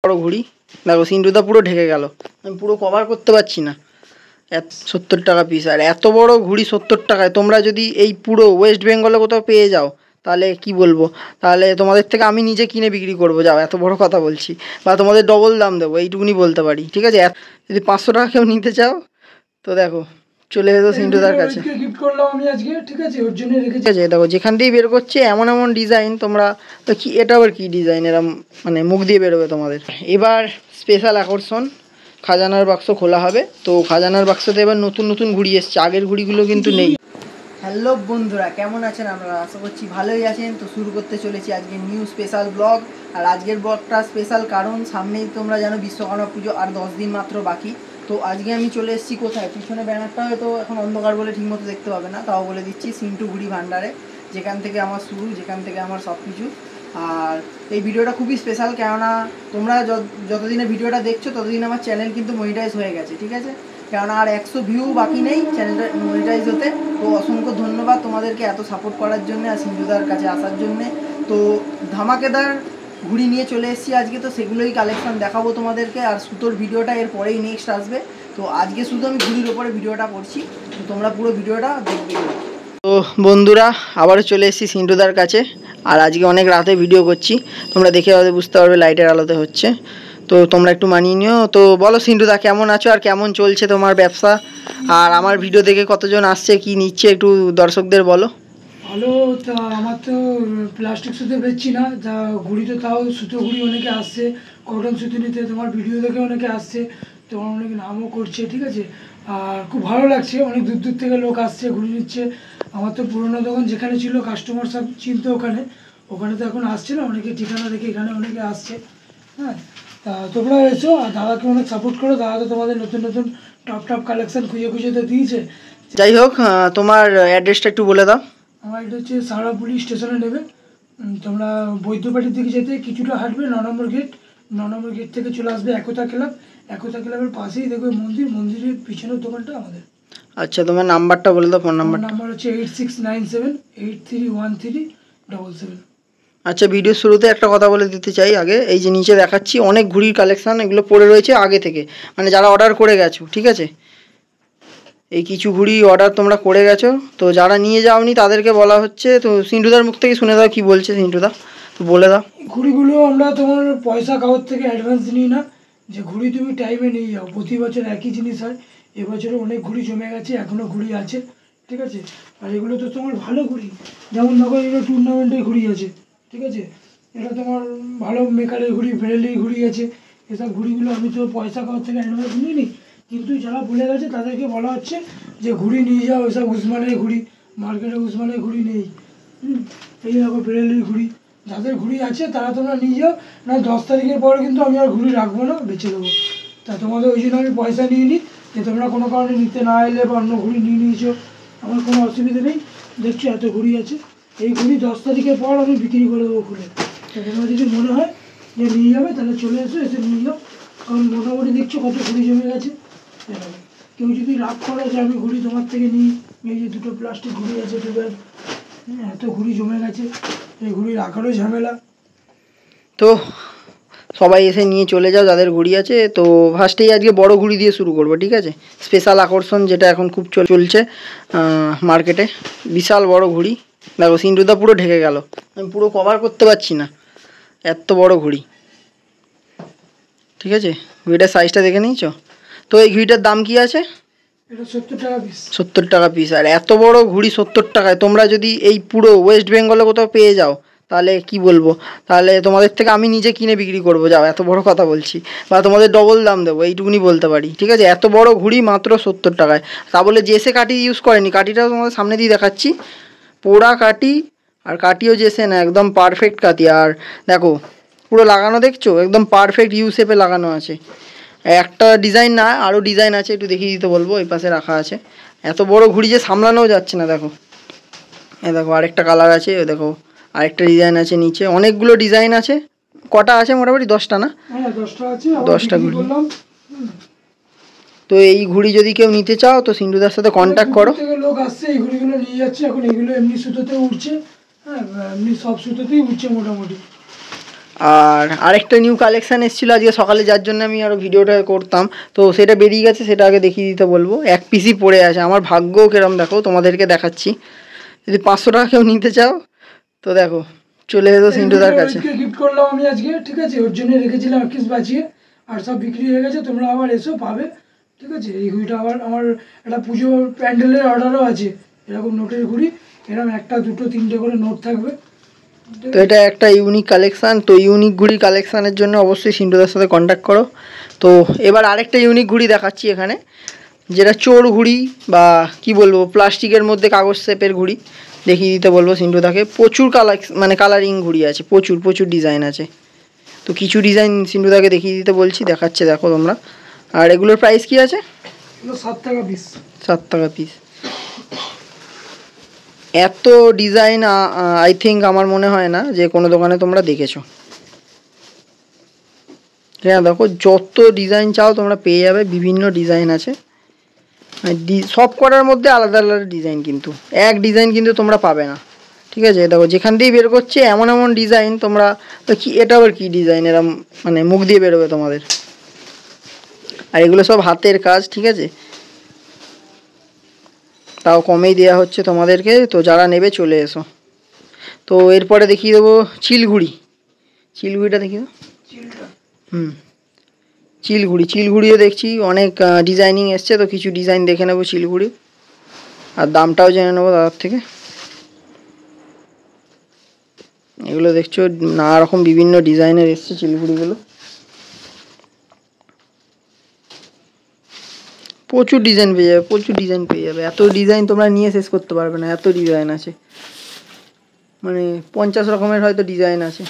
বড় ঘুড়ি দেখো, সিন্টুদা পুরো ঢেকে গেল, আমি পুরো কভার করতে পারছি না। 70 টাকা পিস, আর এত বড় ঘুড়ি 70 টাকায় তোমরা যদি এই পুরো ওয়েস্ট বেঙ্গলে কোথাও পেয়ে যাও তাহলে কি বলবো, তাহলে তোমাদের থেকে আমি নিজে কিনে বিক্রি করবো, যাও, এত বড় কথা বলছি, বা তোমাদের ডবল দাম দেবো, এইটুকুনি বলতে পারি, ঠিক আছে। যদি 500 টাকা কেউ নিতে চাও তো দেখো চলে যেত সিন্টুদার কাছে, গিফট করলাম আমি আজকে, ঠিক আছে, ওর জন্য রেখেছি। ঠিক আছে, দেখো যেখান দিয়েই বের করছে এমন এমন ডিজাইন, তোমরা তো কি, এটা আবার কি ডিজাইন, এরম মানে মুখ দিয়ে বেরোবে তোমাদের। এবার স্পেশাল আকর্ষণ, খাজানার বাক্স খোলা হবে। তো খাজানার বাক্সতে এবার নতুন নতুন ঘুড়ি এসছে, আগের ঘুড়িগুলো কিন্তু নেই। হ্যালো বন্ধুরা, কেমন আছেন আপনারা? আশা করছি ভালোই আছেন। তো শুরু করতে চলেছি আজকে নিউ স্পেশাল ব্লগ। আর আজকের ব্লগটা স্পেশাল কারণ সামনেই তোমরা জানো বিশ্বকর্মা পুজো, আর 10 দিন মাত্র বাকি। তো আজকে আমি চলে এসেছি কোথায়, পিছনে ব্যানারটা হয়তো এখন অন্ধকার বলে ঠিকমতো দেখতে পাবে না, তাও বলে দিচ্ছি, সিন্টু ঘুড়ি ভান্ডারে, যেখান থেকে আমার শুরু, যেখান থেকে আমার সব কিছু। আর এই ভিডিওটা খুবই স্পেশাল, কেননা তোমরা যতদিনে ভিডিওটা দেখছো ততদিন আমার চ্যানেল কিন্তু মনিটাইজ হয়ে গেছে, ঠিক আছে, কেননা আর 100 ভিউ বাকি নেই চ্যানেলটা মনিটাইজ হতে। তো অসংখ্য ধন্যবাদ তোমাদেরকে এত সাপোর্ট করার জন্য আর সিন্ধুদার কাছে আসার জন্যে। তো ধামাকেদার ঘুড়ি নিয়ে চলে এসেছি আজকে, তো সেগুলোই কালেকশন দেখাবো তোমাদেরকে। আর সুতোর ভিডিওটা এর পরেই নেক্সট আসবে। তো আজকে শুধু আমি ঘুড়ির ওপরে ভিডিওটা করছি, তো তোমরা পুরো ভিডিওটা দেখবে। তো বন্ধুরা, আবারও চলে এসেছি সিন্টুদার কাছে, আর আজকে অনেক রাতে ভিডিও করছি, তোমরা দেখে বুঝতে পারবে লাইটের আলোতে হচ্ছে, তো তোমরা একটু মানিয়ে নিও। তো বলো সিন্টুদা, কেমন আছো আর কেমন চলছে তোমার ব্যবসা, আর আমার ভিডিও দেখে কতজন আসছে, কি নিচ্ছে, একটু দর্শকদের বলো। ভালো, তা আমার তো প্লাস্টিক সুতো বেচছি না, যা ঘুড়ি তো তাও সুতো ঘুড়ি অনেকে আসছে, কটন সুতো নিতে, তোমার ভিডিও দেখে অনেকে আসছে, তোমার অনেকে নামও করছে, ঠিক আছে। আর খুব ভালো লাগছে, অনেক দূর দূর থেকে লোক আসছে, ঘুড়ি নিচ্ছে। আমার তো পুরোনো দোকান যেখানে ছিল কাস্টমার সব চিনতো, ওখানে তো এখন আসছে না, অনেকে ঠিকানা দেখে এখানে অনেকে আসছে। হ্যাঁ, তা তোমরা এসো, আর দাদাকে অনেক সাপোর্ট করো, দাদা তো তোমাদের নতুন নতুন টপ টপ কালেকশন খুঁজে খুঁজে তো দিয়েছে। যাই হোক, তোমার অ্যাড্রেসটা একটু বলে দাও। আমার এটা হচ্ছে সারা পুলিশ স্টেশনে নেবে, তোমরা বৈদ্যবাটির দিকে যেতে কিছুটা হাঁটবে, 9 নম্বর গেট, 9 নম্বর গেট থেকে চলে আসবে একতা ক্লাব, একতা ক্লাবের পাশেই দেখবে মন্দিরের পিছনের দোকানটা আমাদের। আচ্ছা, তোমার নাম্বারটা বলে দাও, ফোন নাম্বার। নাম্বার হচ্ছে 8697831377। আচ্ছা, ভিডিও শুরুতে একটা কথা বলে দিতে চাই আগে, এই যে নিচে দেখাচ্ছি অনেক ঘুড়ির কালেকশান, এগুলো পড়ে রয়েছে আগে থেকে, মানে যারা অর্ডার করে গেছো, ঠিক আছে, এই কিছু ঘুড়ি অর্ডার তোমরা করে গেছো, তো যারা নিয়ে যাওনি তাদেরকে বলা হচ্ছে। তো সিন্টুদার মুখ থেকে শুনে দাও কি বলছে সিন্টুদা, তো বলে দাও। ঘুড়িগুলো আমরা তোমার পয়সা কাগজ থেকে অ্যাডভান্স নিই না, যে ঘুড়ি তুমি টাইমে নিয়ে যাও, প্রতি বছর একই জিনিস হয়, এবছরে অনেক ঘুড়ি জমে গেছে, এখনও ঘুড়ি আছে, ঠিক আছে। আর এগুলো তো তোমার ভালো ঘুড়ি, যেমন দেখো এগুলো টুর্নামেন্টের ঘুড়ি আছে, ঠিক আছে, এটা তোমার ভালো মেকারের ঘুড়ি, ব্রেলের ঘুড়ি আছে, এসব ঘুড়িগুলো আমি তো পয়সা কাগজ থেকে অ্যাডভান্স নিইনি, কিন্তু যারা ভুলে গেছে তাদেরকে বলা হচ্ছে যে ঘুড়ি নিয়ে যাও, এসব উসমানের ঘুড়ি, মার্কেটে উসমানের ঘুড়ি নেই। এই দেখো ব্রেলের ঘুড়ি, যাদের ঘুড়ি আছে তারা তোমরা নিয়ে যাও, না 10 তারিখের পরে কিন্তু আমি আর ঘুড়ি রাখবো না, বেঁচে দেবো। তা তোমাদের ওই জন্য আমি পয়সা নিয়ে নিই, যে তোমরা কোনো কারণে নিতে না এলে বা অন্য ঘুড়ি নিয়ে নিয়েছো, আমার কোনো অসুবিধা নেই। দেখছো এত ঘুড়ি আছে, এই ঘুড়ি 10 তারিখের পর আমি বিক্রি করে দেবো খুলে। তো তোমরা যদি মনে হয় যে নিয়ে যাবে তাহলে চলে এসো, এসে নিয়ে যাও, কারণ মোটামুটি দেখছো কত ঘুড়ি জমে গেছে। কেউ যদি রাগ করে যে আমি ঘুড়ি তোমার থেকে নিই, এই যে দুটো প্লাস্টিক ঘুড়ি আছে, এত ঘুড়ি জমে গেছে, এই ঘুড়ি রাখারও ঝামেলা। তো সবাই এসে নিয়ে চলে যাও যাদের ঘুড়ি আছে। তো ফার্স্টেই আজকে বড় ঘুড়ি দিয়ে শুরু করবো, ঠিক আছে, স্পেশাল আকর্ষণ যেটা এখন খুব চলছে মার্কেটে, বিশাল বড় ঘুড়ি দেখো, সিন্টুদা পুরো ঢেকে গেল, আমি পুরো কভার করতে পারছি না, এত বড় ঘুড়ি, ঠিক আছে। ঘুড়িটার সাইজটা দেখে নিয়েছো? তো এই ঘুড়িটার দাম কি আছে? 70 টাকা পিস, আর এত বড় ঘুড়ি 70 টাকায় তোমরা যদি এই পুরো ওয়েস্ট বেঙ্গলে কোথাও পেয়ে যাও তাহলে কি বলবো, তাহলে তোমাদের থেকে আমি নিজে কিনে বিক্রি করবো, যাও, এত বড় কথা বলছি, বা তোমাদের ডবল দাম দেবো, এইটুকুনি বলতে পারি, ঠিক আছে। এত বড় ঘুড়ি মাত্র 70 টাকায়, তা বলে জেসে কাঠি ইউজ করেনি, কাঠিটাও তোমাদের সামনে দিয়ে দেখাচ্ছি, পোড়া কাঠি, আর কাঠিও জেসে না, একদম পারফেক্ট কাঠি। আর দেখো পুরো লাগানো, দেখছো একদম পারফেক্ট ইউ শেপে লাগানো আছে, একটা ডিজাইন না আরও ডিজাইন আছে, একটু দেখিয়ে দিতে বলবো, এই পাশে রাখা আছে। এত বড় ঘুড়ি যে সামলানোও যাচ্ছে না, দেখো এ দেখো আরেকটা কালার আছে, দেখো আরেকটা ডিজাইন আছে, নিচে অনেকগুলো ডিজাইন আছে, কটা আছে মোটামুটি 10টা না? 10টা ঘুড়ি। তো এই ঘুড়ি যদি কেউ নিতে চাও তো সিন্টুদার সাথে কন্ট্যাক্ট করো। লোক আসছে এই ঘুড়িগুলো নিয়ে যাচ্ছে, এখন এগুলো এমনি সুতোতে উঠছে, হ্যাঁ এমনি সব সুতোতেই উঠছে মোটামুটি। আর আরেকটা নিউ কালেকশান এসেছিলো আজকে সকালে, যার জন্য আমি আরও ভিডিওটা করতাম, তো সেটা বেরিয়ে গেছে, সেটা আগে দেখিয়ে দিতে বলবো। এক পিসই পড়ে আছে, আমার ভাগ্যও কেরম দেখো, তোমাদেরকে দেখাচ্ছি। যদি 500 টাকা কেউ নিতে চাও তো দেখো চলে এসো সিন্টুদার কাছে। গিফট করলাম আমি আজকে, ঠিক আছে, ওর জন্য রেখেছিলাম 21 বাঁচিয়ে, আর সব বিক্রি হয়ে গেছে, তোমরা আবার এসো পাবে, ঠিক আছে। এই ঘুড়িটা আবার আমার একটা পুজো প্যান্ডেলের অর্ডারও আছে, এরকম নোটের ঘুড়ি, এরকম 1, 2, 3টে করে নোট থাকবে। তো এটা একটা ইউনিক কালেকশান, তো ইউনিক ঘুড়ি কালেকশানের জন্য অবশ্যই সিন্টুদার সাথে কন্ট্যাক্ট করো। তো এবার আরেকটা ইউনিক ঘুড়ি দেখাচ্ছি এখানে, যেটা চোর ঘুড়ি বা কি বলবো, প্লাস্টিকের মধ্যে কাগজ শেপের ঘুড়ি, দেখিয়ে দিতে বলবো সিন্টুদাকে। প্রচুর কালারিং ঘুড়ি আছে, প্রচুর ডিজাইন আছে। তো কিছু ডিজাইন সিন্টুদাকে দেখিয়ে দিতে বলছি, দেখাচ্ছে দেখো তোমরা। আর এগুলোর প্রাইস কি আছে? 7 টাকা পিস। 7 টাকা পিস। এত ডিজাইন আই থিঙ্ক আমার মনে হয় না যে কোনো দোকানে তোমরা দেখেছো। হ্যাঁ দেখো, যত ডিজাইন চাও তোমরা পেয়ে যাবে, বিভিন্ন ডিজাইন আছে। সব করার মধ্যে আলাদা আলাদা ডিজাইন, কিন্তু এক ডিজাইন কিন্তু তোমরা পাবে না, ঠিক আছে। দেখো যেখান দিয়েই বের করছে এমন এমন ডিজাইন, তোমরা কি এটা আবার কী ডিজাইন, এরম মানে মুখ দিয়ে বেরোবে তোমাদের। আর এগুলো সব হাতের কাজ, ঠিক আছে, তাও কমেই দেওয়া হচ্ছে তোমাদেরকে, তো যারা নেবে চলে এসো। তো এরপরে দেখিয়ে দেবো চিলঘুড়িটা দেখিয়ে দেবো। চিলঘুড়িও দেখছি অনেক ডিজাইনিং এসছে, তো কিছু ডিজাইন দেখে নেবো চিলঘুড়ি, আর দামটাও জেনে নেবো দাদার থেকে। এগুলো দেখছো নানা রকম বিভিন্ন ডিজাইনের এসছে চিলঘুড়িগুলো, প্রচুর ডিজাইন পেয়ে যাবে, এত ডিজাইন তোমরা নিয়ে শেষ করতে পারবে না, এত ডিজাইন আছে, মানে 50 রকমের হয়তো ডিজাইন আছে।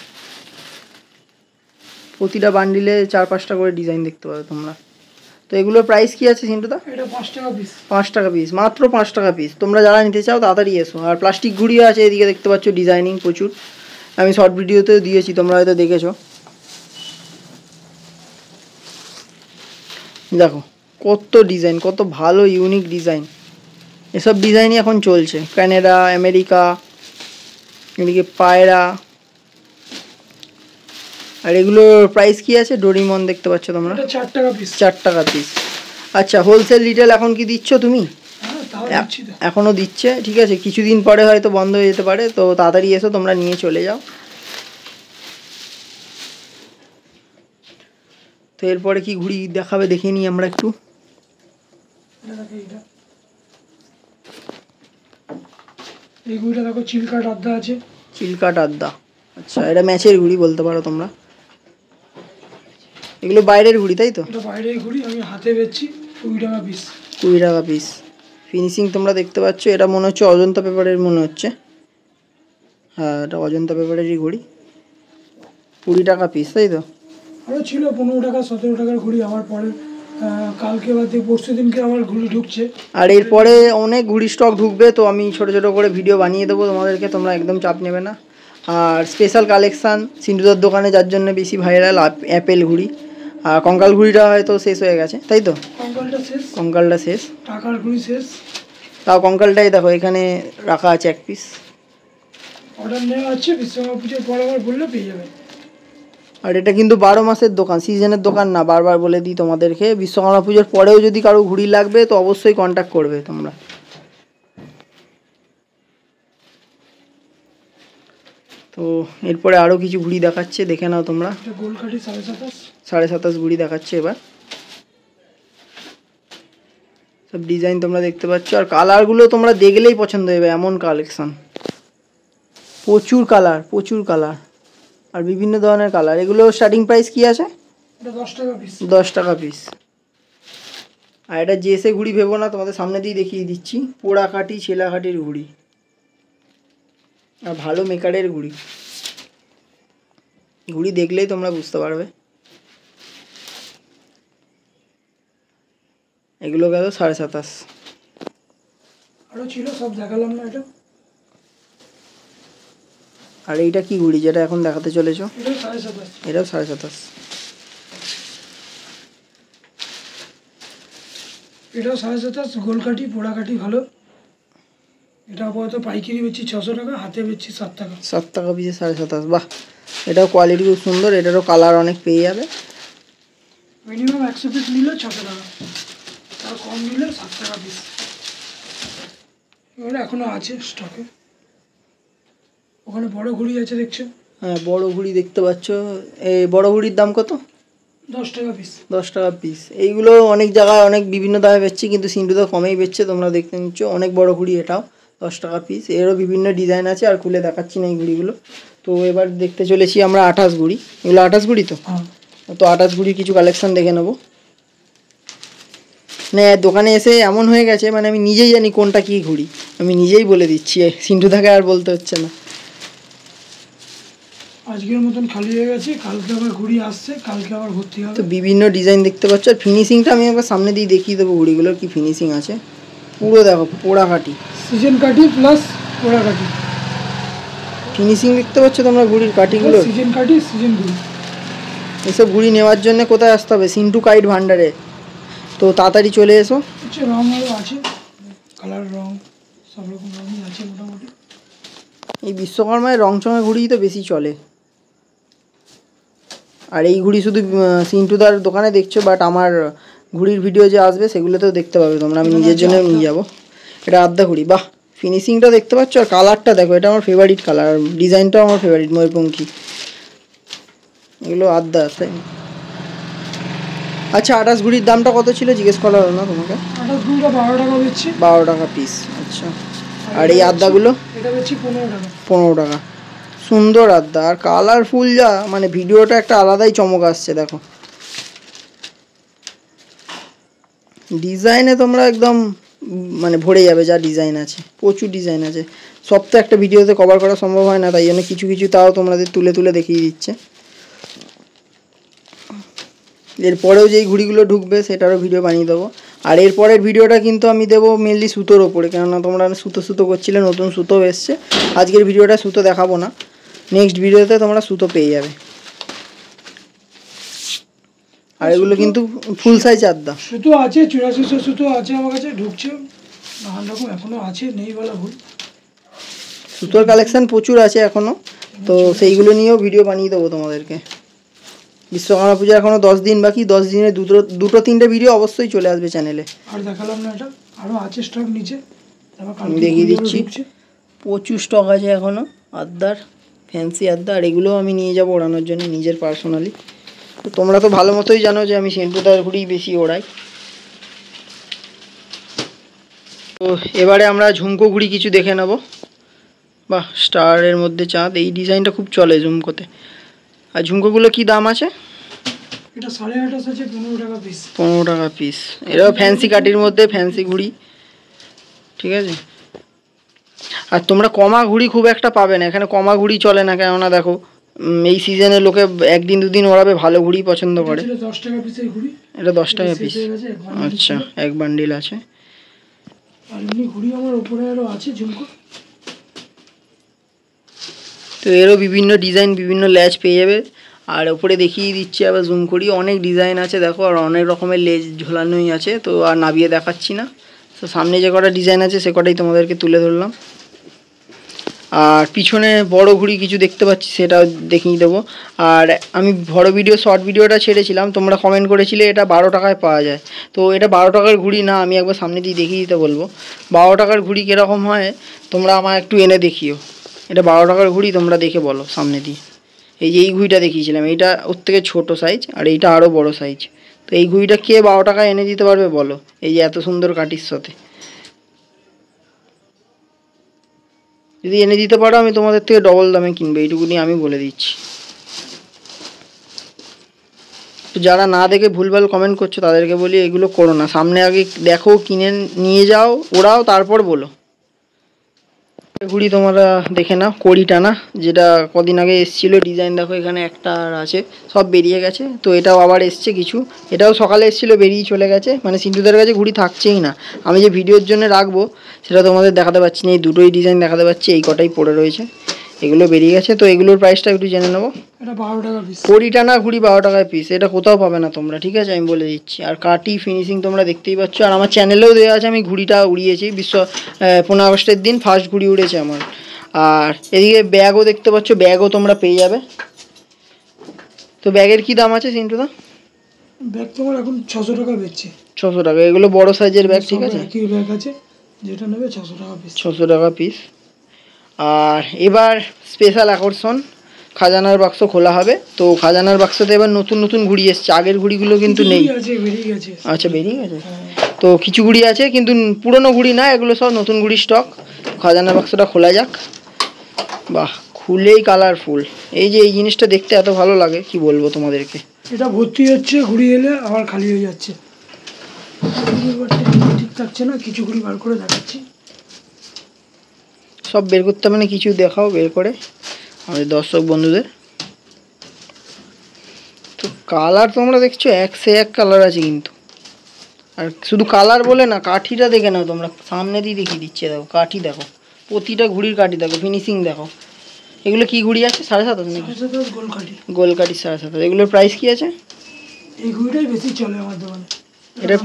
প্রতিটা বান্ডিলে 4-5টা করে ডিজাইন দেখতে পাবে তোমরা। তো এগুলোর প্রাইস কি আছে সিন্টুদা? এটা 5 টাকা পিস। 5 টাকা পিস, মাত্র 5 টাকা পিস। তোমরা যারা নিতে চাও তাড়াতাড়ি এসো। আর প্লাস্টিক ঘুড়িও আছে এদিকে, দেখতে পাচ্ছ ডিজাইনিং প্রচুর, আমি শর্ট ভিডিওতেও দিয়েছি, তোমরা হয়তো দেখেছো। দেখো কত ডিজাইন, কত ভালো ইউনিক ডিজাইন, এসব ডিজাইনই এখন চলছে। কানাডা, আমেরিকা, এদিকে পায়রা। আর এগুলোর প্রাইস কি আছে? ডোরিমন দেখতে পাচ্ছ তোমরা, 4 টাকা পিস। 4 টাকা পিস। আচ্ছা, হোলসেল রিটেল এখন কি দিচ্ছ তুমি? এখনও দিচ্ছে, ঠিক আছে, কিছুদিন পরে হয়তো বন্ধ হয়ে যেতে পারে, তো তাড়াতাড়ি এসো, তোমরা নিয়ে চলে যাও। তো এরপরে কি ঘুড়ি দেখাবে দেখে নিই আমরা একটু। এই ঘুড়িটা দেখো, চিলকাট আড্ডা আছে। চিলকাট আড্ডা, আচ্ছা, এটা ম্যাচের ঘুড়ি বলতে পারো তোমরা। এগুলো বাইরের ঘুড়ি তাই তো? এটা বাইরের ঘুড়ি, আমি হাতে বেচছি 20 টাকা পিস। 20 টাকা পিস। ফিনিশিং তোমরা দেখতে পাচ্ছ, এটা মনে হচ্ছে অজন্তা পেপারের মনে হচ্ছে। হ্যাঁ, এটা অজন্তা পেপারেরই ঘুড়ি, 20 টাকা পিস তাই তো? আরও ছিল 15 টাকা, 17 টাকার ঘুড়ি, আমার পরে কালকে বা পরশু দিনকে আমার ঘুড়ি ঢুকছে। আর এরপরে অনেক ঘুড়ি স্টক ঢুকবে, তো আমি ছোট ছোট করে ভিডিও বানিয়ে দেবো তোমাদেরকে, তোমরা একদম চাপ নেবে না। আর স্পেশাল কালেকশান সিন্টুদার দোকানে, যার জন্য বেশি ভাইরাল, অ্যাপেল ঘুড়ি। আর কঙ্কাল ঘুড়িটা হয়তো শেষ হয়ে গেছে তাই তো? কঙ্কালটা শেষ, টাকার ঘুড়ি শেষ। তাও কঙ্কালটাই দেখো এখানে রাখা আছে 1 পিস। অর্ডার নেওয়া আছে, বিশ্বকর্মা পুজোর পর আবার বললে পেয়ে যাবে। আর এটা কিন্তু 12 মাসের দোকান, সিজনের দোকান না, বারবার বলে দিই তোমাদেরকে। বিশ্বকর্মা পুজোর পরেও যদি কারো ঘুড়ি লাগবে তো অবশ্যই কন্ট্যাক্ট করবে তোমরা। তো এরপরে আরও কিছু ঘুড়ি দেখাচ্ছে, দেখে নাও তোমরা। গোলকাঠি 27.5, 27.5 ঘুড়ি দেখাচ্ছে এবার। সব ডিজাইন তোমরা দেখতে পাচ্ছ, আর কালারগুলো তোমরা দেখলেই পছন্দ হবে, এমন কালেকশন, প্রচুর কালার আর বিভিন্ন ধরনের কালার। এগুলো স্টার্টিং প্রাইস কি আছে? এটা 10 টাকা পিস। 10 টাকা পিস। আর এটা জেসে ঘুড়ি ভেবো না, তোমাদের সামনে দিয়ে দেখিয়ে দিচ্ছি, পোড়াকাঠি ছেলাকাঠির ঘুড়ি, আর ভালো মেকারের ঘুড়ি দেখলেই তোমরা বুঝতে পারবে। এগুলো গেল 27.5। আরও ছিল, সব দেখালাম না এটা। আর এইটা কি ঘুড়ি যেটা এখন দেখাতে চলেছো? এটাও 27.5। এটাও 27.5। এটাও 27.5, গোলকাঠি পোড়াকাঠি ভালো। এটা আপাতত পাইকারি বেচছি 600 টাকা, হাতে বেচছি 7 টাকা। 7 টাকা পিসে 27.5। বাহ, এটাও কোয়ালিটি খুব সুন্দর, এটারও কালার অনেক পেয়ে যাবে। মিনিমাম 100 পিস নিলে 600 টাকা, আর কম নিলে 7 টাকা পিস। এগুলো এখনো আছে স্টকে। ওখানে বড় ঘুড়ি আছে দেখছো? হ্যাঁ বড় ঘুড়ি দেখতে পাচ্ছ। এই বড় ঘুড়ির দাম কত? 10 টাকা পিস। 10 টাকা পিস। এইগুলো অনেক জায়গায় অনেক বিভিন্ন দামে বেচছে, কিন্তু সিন্টু তো কমেই বেচছে, তোমরা দেখতে নিচ্ছ। অনেক বড় ঘুড়ি, এটাও 10 টাকা পিস। এরও বিভিন্ন ডিজাইন আছে, আর খুলে দেখাচ্ছি না এই ঘুড়িগুলো। তো এবার দেখতে চলেছি আমরা 28 ঘুড়ি। এগুলো 28 ঘুড়ি তো? হ্যাঁ। তো 28 ঘুড়ির কিছু কালেকশন দেখে নেবো। মানে দোকানে এসে এমন হয়ে গেছে, মানে আমি নিজেই জানি কোনটা কী ঘুড়ি, আমি নিজেই বলে দিচ্ছি, সিন্টু থাকে আর বলতে হচ্ছে না। আজকের মতন খালি হয়ে গেছে, কালকে আবার ঘুড়ি আসছে, কালকে আবার ভর্তি হবে। তো বিভিন্ন ডিজাইন দেখতে পাচ্ছ, আর ফিনিশিংটা আমি একবার সামনে দিয়ে দেখিয়ে দেবো ঘুড়িগুলোর কি ফিনিশিং আছে। পুরো দেখো পোড়া কাটি, সিজন কাটি প্লাস পোড়া কাটি। ফিনিশিং দেখতে পাচ্ছ তোমরা ঘুড়ির কাটিগুলো। সিজন কাটি, সিজন ঘুড়ি। এসব ঘুড়ি নেওয়ার জন্য কোথায় আসতে হবে? সিন্টু কাইট ভান্ডারে। তো তাড়াতাড়ি চলে এসো। আচ্ছা, রং আরও আছে, কালার রং সব রকম রঙই আছে মোটামুটি। এই বিশ্বকর্মায় রংচঙা ঘুড়িই তো বেশি চলে। আর এই ঘুড়ি শুধু সিন্টুদার দোকানে দেখছো, বাট আমার ঘুড়ির ভিডিও যে আসবে সেগুলোতেও দেখতে পাবে তোমরা। আমি নিজের জন্য নিয়ে যাবো। এটা আদ্যা ঘুড়ি, বাহ ফিনিশিংটা দেখতে পাচ্ছ, আর কালারটা দেখো, এটা আমার ফেভারিট কালার, আর ডিজাইনটাও আমার ফেভারিট, ময়ূরপঙ্খী। এগুলো আদ্যা। তাই আচ্ছা, 28 ঘুড়ির দামটা কত ছিল জিজ্ঞেস করা হলো না তোমাকে? 28 ঘুড়িটা 12 টাকা বেচছি। 12 টাকা পিস। আচ্ছা, আর এই আদ্যাগুলো? এটা বেচছি 15 টাকা। 15 টাকা। সুন্দর আদ্যা, আর কালারফুল যা, মানে ভিডিওটা একটা আলাদাই চমক আসছে দেখো। ডিজাইনে তোমরা একদম মানে ভরে যাবে, যা ডিজাইন আছে, প্রচুর ডিজাইন আছে। সব তো একটা ভিডিওতে কভার করা সম্ভব হয় না, তাই জন্য কিছু কিছু তাও তোমাদের তুলে তুলে দেখিয়ে দিচ্ছে। এরপরেও যেই ঘুড়িগুলো ঢুকবে সেটারও ভিডিও বানিয়ে দেবো। আর এরপরের ভিডিওটা কিন্তু আমি দেবো মেনলি সুতোর ওপরে, কেননা তোমরা সুতো সুতো করছিলে, নতুন সুতো এসছে। আজকের ভিডিওটা সুতো দেখাবো না, নেক্সট ভিডিওতে তোমরা সুতো পেয়ে যাবে। আর এগুলো কিন্তু ফুল সাইজ আদ্যা। সুতো আছে 8400 সুতো আছে আমার কাছে, ঢুকছে নানান রকম, এখনো আছে, নেই বলা ভুল। সুতোর কালেকশন প্রচুর আছে এখনো, তো সেইগুলো নিয়েও ভিডিও বানিয়ে দেবো তোমাদেরকে। বিশ্বকর্মা পূজা এখনো 10 দিন বাকি, 10 দিনে দুটো তিনটে ভিডিও অবশ্যই চলে আসবে চ্যানেলে। আর দেখালাম না, এটা আরও আছে স্টক নিচে, আমি দেখিয়ে দিচ্ছি। প্রচুর স্টক আছে এখনো আদ্যার, ফ্যান্সি আদ্যা। আর এগুলোও আমি নিয়ে যাবো ওড়ানোর জন্য নিজের পার্সোনালি। তো তোমরা তো ভালো মতোই জানো যে আমি সিন্টুদার ঘুড়ি বেশি ওড়াই। তো এবারে আমরা ঝুমকো ঘুড়ি কিছু দেখে নেব। বাহ, স্টারের মধ্যে চাঁদ, এই ডিজাইনটা খুব চলে ঝুমকোতে। আর ঝুমকোগুলো কি দাম আছে? এটা 28.5 আছে, 15 টাকা পিস। 15 টাকা পিস। এটাও ফ্যান্সি কাটির মধ্যে ফ্যান্সি ঘুড়ি, ঠিক আছে। আর তোমরা কমা ঘুড়ি খুব একটা পাবে না এখানে, কমা ঘুড়ি চলে না, কেননা দেখো এই সিজনে লোকে একদিন দুদিন ওড়াবে, ভালো ঘুড়ি পছন্দ করে। 10 টাকা পিসের ঘুড়ি। এটা 10 টাকা পিস। আচ্ছা, এক বান্ডিল আছে। আর এমনি ঘুড়ি আমার উপরে আরও আছে ঝুমকো। তো এরও বিভিন্ন ডিজাইন, বিভিন্ন ল্যাচ পেয়ে যাবে। আর ওপরে দেখিয়ে দিচ্ছি, আবার জুম করি, অনেক ডিজাইন আছে দেখো, আর অনেক রকমের লেজ ঝোলানোই আছে। তো আর নাবিয়ে দেখাচ্ছি না, তো সামনে যে কটা ডিজাইন আছে সে কটাই তোমাদেরকে তুলে ধরলাম। আর পিছনে বড় ঘুড়ি কিছু দেখতে পাচ্ছি, সেটাও দেখিয়ে দেবো। আর আমি বড় ভিডিও শর্ট ভিডিওটা ছেড়েছিলাম, তোমরা কমেন্ট করেছিলে এটা 12 টাকায় পাওয়া যায়। তো এটা 12 টাকার ঘুড়ি না, আমি একবার সামনে দিয়ে দেখিয়ে দিতে বলবো। 12 টাকার ঘুড়ি কীরকম হয় তোমরা আমার একটু এনে দেখিও। এটা 12 টাকার ঘুড়ি, তোমরা দেখে বলো সামনে দিয়ে। এই যে এই ঘুড়িটা দেখিয়েছিলাম, এইটা ওর থেকে ছোটো সাইজ, আর এইটা আরও বড় সাইজ। তো এই ঘুড়িটা কে 12 টাকায় এনে দিতে পারবে বলো, এই যে এত সুন্দর কাটির সাথে? যদি এনে দিতে পারো আমি তোমাদের থেকে ডবল দামে কিনবো, এইটুকুনি আমি বলে দিচ্ছি। তো যারা না দেখে ভুলভাল কমেন্ট করছো তাদেরকে বলি এগুলো করো না, সামনে আগে দেখো, কিনে নিয়ে যাও, ওরাও তারপর বলো। ঘুড়ি তোমরা দেখে নাও, কড়ি টানা, যেটা কদিন আগে এসেছিলো ডিজাইন দেখো, এখানে একটা আর আছে, সব বেরিয়ে গেছে। তো এটাও আবার এসছে কিছু, এটাও সকালে এসেছিলো, বেরিয়ে চলে গেছে, মানে সিন্টুদের কাছে ঘুড়ি থাকছেই না। আমি যে ভিডিওর জন্য রাখবো সেটা তোমাদের দেখাতে পারছি না, এই দুটোই ডিজাইন দেখাতে পারছি, এই কটাই পড়ে রয়েছে, এগুলো বেরিয়ে গেছে। তো এগুলোর প্রাইসটা একটু জেনে নেবো। এটা 12 টাকা পিস। কড়ি টানা ঘুড়ি 12 টাকায় পিস, এটা কোথাও পাবে না তোমরা, ঠিক আছে, আমি বলে দিচ্ছি। আর কাটি ফিনিশিং তোমরা দেখতেই পাচ্ছ, আর আমার চ্যানেলেও দেওয়া আছে, আমি ঘুড়িটা উড়িয়েছি 15 আগস্টের দিন ফার্স্ট ঘুড়ি উড়েছে আমার। আর এদিকে ব্যাগও দেখতে পাচ্ছ, ব্যাগও তোমরা পেয়ে যাবে। তো ব্যাগের কি দাম আছে সিন্টুদা? ব্যাগ তোমার এখন 600 টাকা বেচছে। 600 টাকা। এগুলো বড় সাইজের ব্যাগ, ঠিক আছে? একই ব্যাগ আছে, যেটা নেবে 600 টাকা পিস। 600 টাকা পিস। আর এবার স্পেশাল আকর্ষণ, খাজানার বাক্স খোলা হবে। তো খাজানার বাক্সতে এবার নতুন নতুন ঘুড়ি এসছে, আগের ঘুড়িগুলো কিন্তু নেই। বেরিয়ে গেছে। আচ্ছা, বেরিয়ে গেছে। তো কিছু ঘুড়ি আছে কিন্তু পুরনো ঘুড়ি না, এগুলো সব নতুন ঘুড়ি স্টক। খাজানার বাক্সটা খোলা যাক। বাহ, খুলেই কালারফুল। এই যে এই জিনিসটা দেখতে এত ভালো লাগে, কি বলবো তোমাদেরকে। এটা ভর্তি হচ্ছে, ঘুড়ি এলে আবার খালি হয়ে যাচ্ছে। ঠিক থাকছে না, কিছু ঘুড়ি বার করে দেখাচ্ছি। সব বের করতে হবে না, কিছু দেখাও বের করে আমাদের দর্শক বন্ধুদের। তো কালার তোমরা দেখছো এক সে এক কালার আছে কিন্তু। আর শুধু কালার বলে না, কাঠিটা দেখে নাও তোমরা, সামনে দিয়ে দেখিয়ে দিচ্ছে। দেখো কাঠি, দেখো প্রতিটা ঘুড়ির কাঠি, দেখো ফিনিশিং দেখো। এগুলো কি ঘুড়ি আছে? 7.5 নাকি? গোল কাঠি 7.5। এগুলোর প্রাইস কি আছে? এই ঘুড়িটাই বেশি চলে আমার দোকানে। এটা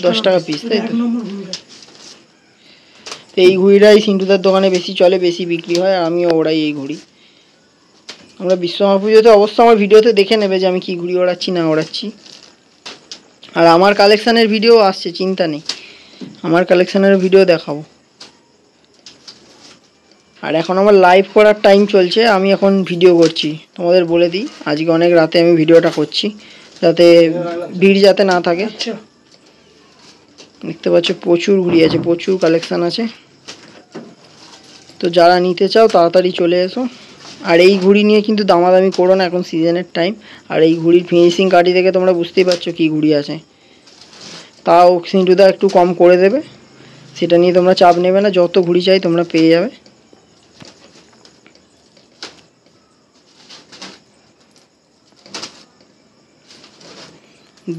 10 টাকা পিস, তাই তো? 1 নম্বর ঘুড়িটা। তো এই ঘুড়িটাই সিন্টুদার দোকানে বেশি চলে, বেশি বিক্রি হয়। আর আমিও ওড়াই এই ঘুড়ি। আমরা বিশ্বকর্মা পুজোতে অবশ্য আমার ভিডিওতে দেখে নেবে যে আমি কি ঘুড়ি ওড়াচ্ছি না ওড়াচ্ছি। আর আমার কালেকশানের ভিডিও আসছে, চিন্তা নেই, আমার কালেকশানের ভিডিও দেখাবো। আর এখন আমার লাইভ করার টাইম চলছে, আমি এখন ভিডিও করছি। তোমাদের বলে দিই, আজকে অনেক রাতে আমি ভিডিওটা করছি, যাতে ভিড় যাতে না থাকে। দেখতে পাচ্ছ প্রচুর ঘুড়ি আছে, প্রচুর কালেকশান আছে। তো যারা নিতে চাও তাড়াতাড়ি চলে এসো। আর এই ঘুড়ি নিয়ে কিন্তু দামাদামি করো না, এখন সিজনের টাইম। আর এই ঘুড়ির ফিনিশিং কাঠি থেকে তোমরা বুঝতেই পারছো কী ঘুড়ি আছে। তাও সিন্টুদা একটু কম করে দেবে, সেটা নিয়ে তোমরা চাপ নেবে না। যত ঘুড়ি চাই তোমরা পেয়ে যাবে।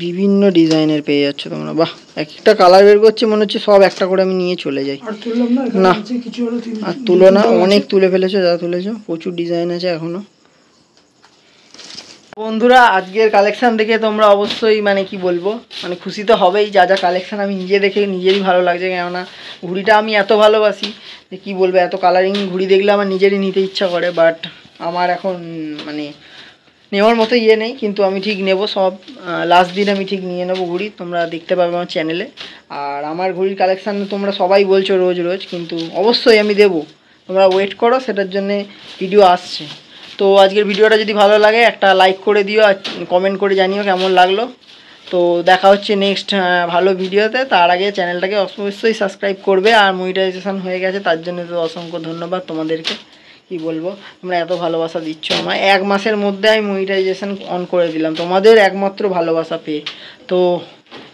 বিভিন্ন ডিজাইনের পেয়ে যাচ্ছ তোমরা। বাহ, একটা কালার বের করছে, মনে হচ্ছে সব একটা করে আমি নিয়ে চলে যাই। না, আর তুলো না, অনেক তুলে ফেলেছো, যা তুলেছো। প্রচুর ডিজাইন আছে এখনো। বন্ধুরা, আজকের কালেকশান দেখে তোমরা অবশ্যই মানে কি বলবো, মানে খুশি তো হবেই। যা যা কালেকশান আমি নিজে দেখে নিজেরই ভালো লাগছে, কেননা ঘুড়িটা আমি এত ভালোবাসি যে কী বলবো। এত কালারিং ঘুড়ি দেখলে আমার নিজেরই নিতে ইচ্ছা করে, বাট আমার এখন মানে নেওয়ার মতো ইয়ে নেই। কিন্তু আমি ঠিক নেব, সব লাস্ট দিন আমি ঠিক নিয়ে নেবো ঘুড়ি, তোমরা দেখতে পাবে আমার চ্যানেলে। আর আমার ঘুড়ির কালেকশান তোমরা সবাই বলছো রোজ রোজ, কিন্তু অবশ্যই আমি দেবো, তোমরা ওয়েট করো, সেটার জন্যে ভিডিও আসছে। তো আজকের ভিডিওটা যদি ভালো লাগে একটা লাইক করে দিও, আর কমেন্ট করে জানিও কেমন লাগলো। তো দেখা হচ্ছে নেক্সট ভালো ভিডিওতে। তার আগে চ্যানেলটাকে অবশ্যই সাবস্ক্রাইব করবে। আর মনিটাইজেশন হয়ে গেছে, তার জন্য তো অসংখ্য ধন্যবাদ তোমাদেরকে। কি বলবো, তোমরা এত ভালোবাসা দিচ্ছ আমায়। 1 মাসের মধ্যে আমি মনিটাইজেশন অন করে দিলাম তোমাদের একমাত্র ভালোবাসা পেয়ে। তো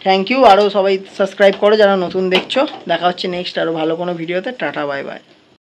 থ্যাংক ইউ। আরও সবাই সাবস্ক্রাইব করো যারা নতুন দেখছো। দেখা হচ্ছে নেক্সট আরও ভালো কোনো ভিডিওতে। Tata, bye bye.